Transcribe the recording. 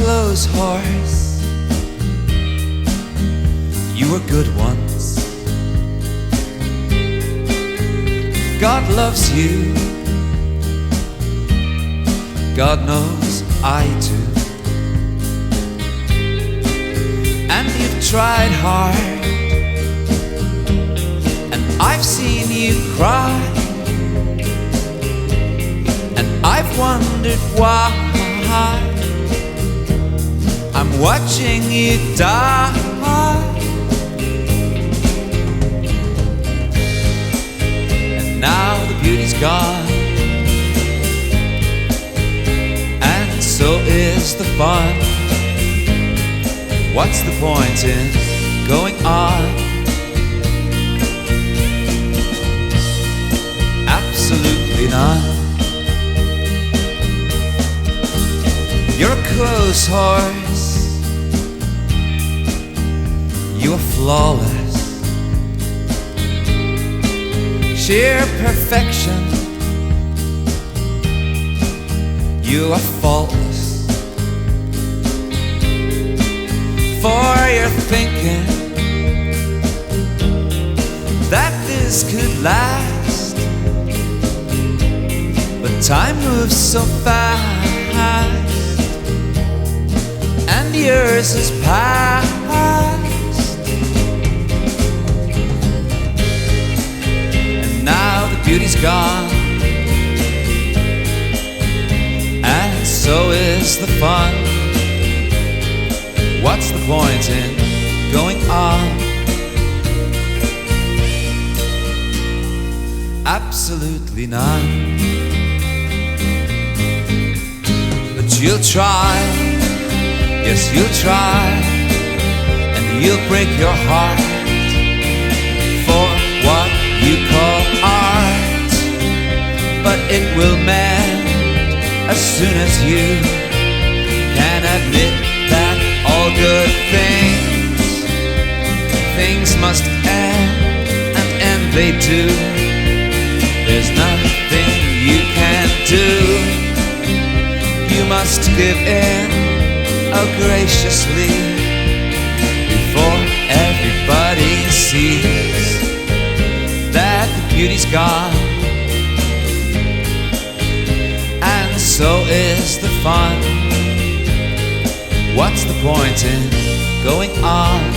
clothes horse, you were good once. God loves you, God knows I do. And you've tried hard, and I've seen you cry, and I've wondered why. I'm watching you die, and now the beauty's gone, and so is the fun. What's the point in going on? Absolutely none. You're a clothes horse, you are flawless, sheer perfection, you are faultless. For you're thinking that this could last, but time moves so fast, and yours is past. And now the beauty's gone, and so is the fun. What's the point in going on? Absolutely none. But you'll try, yes you'll try, and you'll break your heart for what you call art. But it will mend as soon as you can admit that all good things must end, and end they do. There's nothing you can do. You must give in, oh graciously, before everybody sees that the beauty's gone, and so is the fun. What's the point in going on?